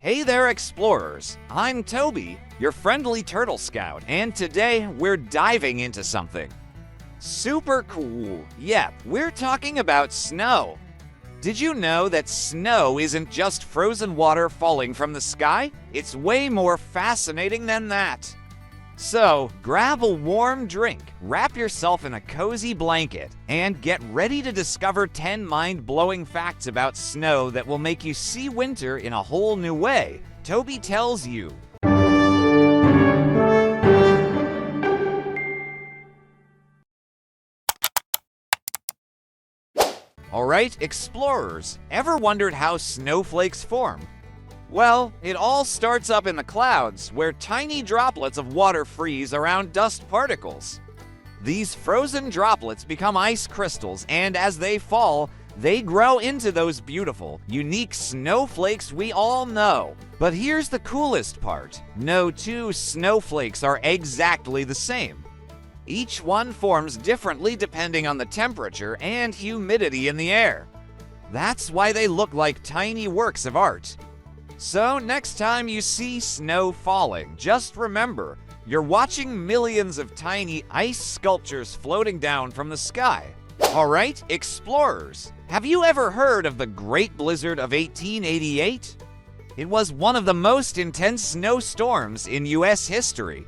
Hey there, explorers! I'm Toby, your friendly turtle scout, and today we're diving into something super cool. Yep, we're talking about snow. Did you know that snow isn't just frozen water falling from the sky? It's way more fascinating than that. So, grab a warm drink, wrap yourself in a cozy blanket, and get ready to discover 10 mind-blowing facts about snow that will make you see winter in a whole new way. Toby tells you. Alright, explorers, ever wondered how snowflakes form? Well, it all starts up in the clouds, where tiny droplets of water freeze around dust particles. These frozen droplets become ice crystals, and as they fall, they grow into those beautiful, unique snowflakes we all know. But here's the coolest part. No two snowflakes are exactly the same. Each one forms differently depending on the temperature and humidity in the air. That's why they look like tiny works of art. So next time you see snow falling, just remember, you're watching millions of tiny ice sculptures floating down from the sky. Alright, explorers, have you ever heard of the Great Blizzard of 1888? It was one of the most intense snowstorms in US history.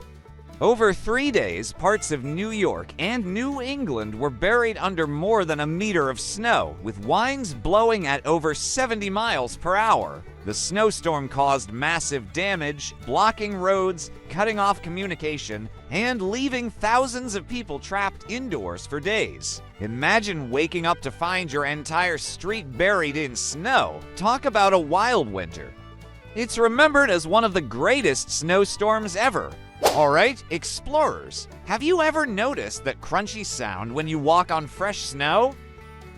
Over 3 days, parts of New York and New England were buried under more than a meter of snow, with winds blowing at over 70 miles per hour. The snowstorm caused massive damage, blocking roads, cutting off communication, and leaving thousands of people trapped indoors for days. Imagine waking up to find your entire street buried in snow. Talk about a wild winter. It's remembered as one of the greatest snowstorms ever. Alright, explorers, have you ever noticed that crunchy sound when you walk on fresh snow?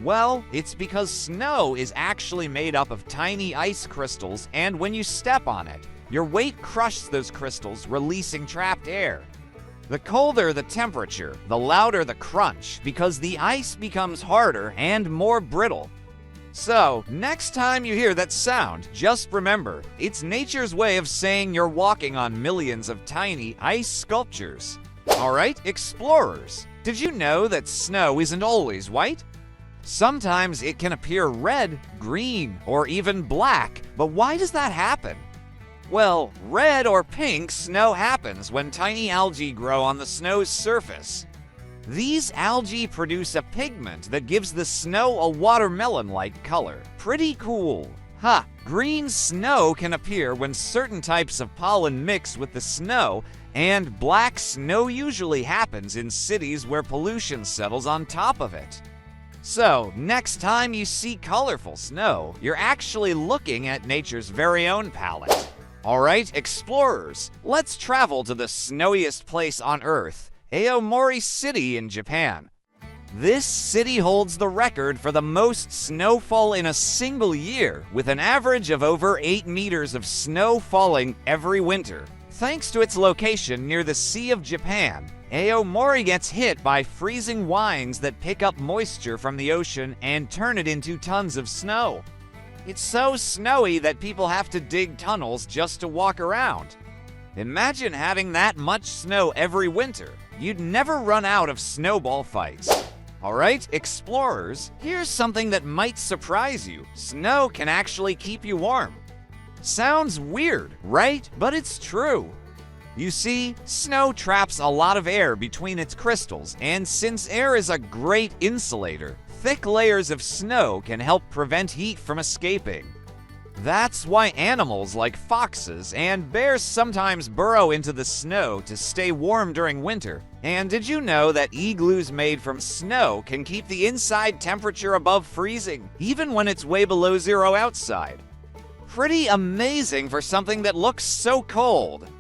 Well, it's because snow is actually made up of tiny ice crystals, and when you step on it, your weight crushes those crystals, releasing trapped air. The colder the temperature, the louder the crunch, because the ice becomes harder and more brittle. So, next time you hear that sound, just remember, it's nature's way of saying you're walking on millions of tiny ice sculptures. Alright, explorers, did you know that snow isn't always white? Sometimes it can appear red, green, or even black, but why does that happen? Well, red or pink snow happens when tiny algae grow on the snow's surface. These algae produce a pigment that gives the snow a watermelon-like color. Pretty cool. Green snow can appear when certain types of pollen mix with the snow, and black snow usually happens in cities where pollution settles on top of it. So, next time you see colorful snow, you're actually looking at nature's very own palette. Alright, explorers, let's travel to the snowiest place on Earth, Aomori City in Japan. This city holds the record for the most snowfall in a single year, with an average of over 8 meters of snow falling every winter. Thanks to its location near the Sea of Japan, Aomori gets hit by freezing winds that pick up moisture from the ocean and turn it into tons of snow. It's so snowy that people have to dig tunnels just to walk around. Imagine having that much snow every winter. You'd never run out of snowball fights. Alright, explorers, here's something that might surprise you. Snow can actually keep you warm. Sounds weird, right? But it's true. You see, snow traps a lot of air between its crystals, and since air is a great insulator, thick layers of snow can help prevent heat from escaping. That's why animals like foxes and bears sometimes burrow into the snow to stay warm during winter. And did you know that igloos made from snow can keep the inside temperature above freezing, even when it's way below zero outside? Pretty amazing for something that looks so cold.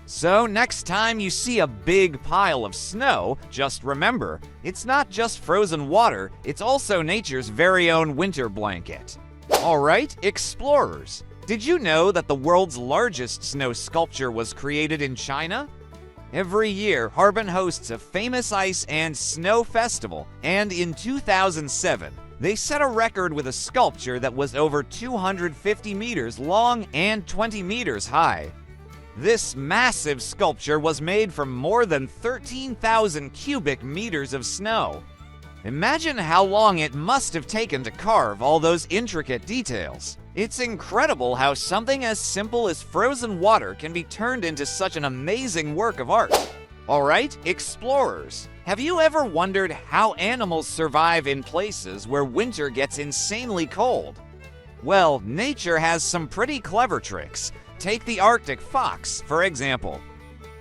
So next time you see a big pile of snow, just remember, it's not just frozen water, it's also nature's very own winter blanket. Alright, explorers, did you know that the world's largest snow sculpture was created in China? Every year, Harbin hosts a famous ice and snow festival, and in 2007, They set a record with a sculpture that was over 250 meters long and 20 meters high. This massive sculpture was made from more than 13,000 cubic meters of snow. Imagine how long it must have taken to carve all those intricate details. It's incredible how something as simple as frozen water can be turned into such an amazing work of art. Alright, explorers, have you ever wondered how animals survive in places where winter gets insanely cold? Well, nature has some pretty clever tricks. Take the Arctic fox, for example.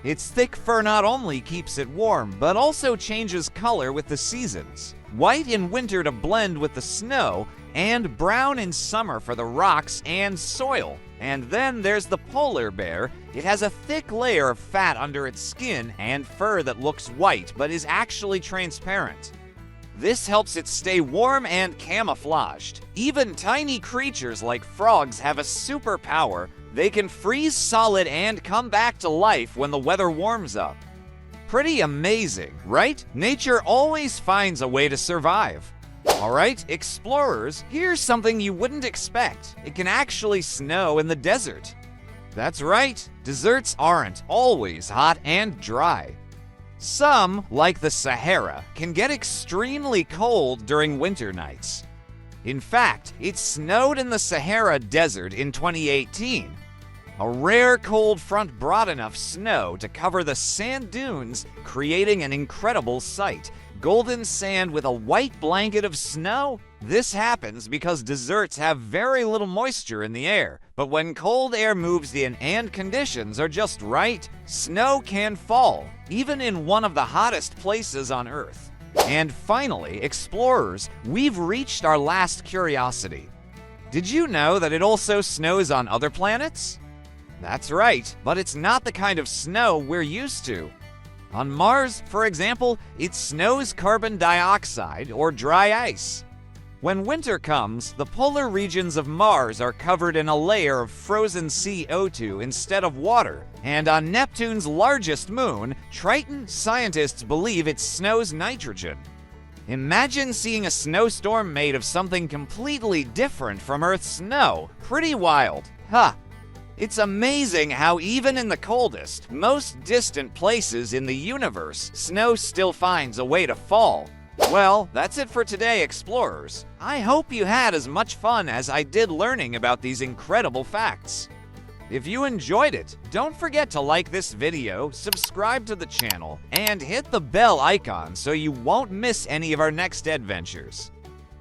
Its thick fur not only keeps it warm, but also changes color with the seasons. White in winter to blend with the snow, and brown in summer for the rocks and soil. And then there's the polar bear. It has a thick layer of fat under its skin and fur that looks white but is actually transparent. This helps it stay warm and camouflaged. Even tiny creatures like frogs have a superpower. They can freeze solid and come back to life when the weather warms up. Pretty amazing, right? Nature always finds a way to survive. Alright, explorers, here's something you wouldn't expect. It can actually snow in the desert. That's right, deserts aren't always hot and dry. Some, like the Sahara, can get extremely cold during winter nights. In fact, it snowed in the Sahara Desert in 2018. A rare cold front brought enough snow to cover the sand dunes, creating an incredible sight. Golden sand with a white blanket of snow? This happens because deserts have very little moisture in the air, but when cold air moves in and conditions are just right, snow can fall, even in one of the hottest places on Earth. And finally, explorers, we've reached our last curiosity. Did you know that it also snows on other planets? That's right, but it's not the kind of snow we're used to. On Mars, for example, it snows carbon dioxide or dry ice. When winter comes, the polar regions of Mars are covered in a layer of frozen CO2 instead of water. And on Neptune's largest moon, Triton, scientists believe it snows nitrogen. Imagine seeing a snowstorm made of something completely different from Earth's snow. Pretty wild, huh? It's amazing how even in the coldest, most distant places in the universe, snow still finds a way to fall. Well, that's it for today, explorers. I hope you had as much fun as I did learning about these incredible facts. If you enjoyed it, don't forget to like this video, subscribe to the channel, and hit the bell icon so you won't miss any of our next adventures.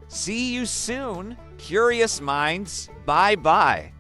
See you soon, curious minds. Bye-bye.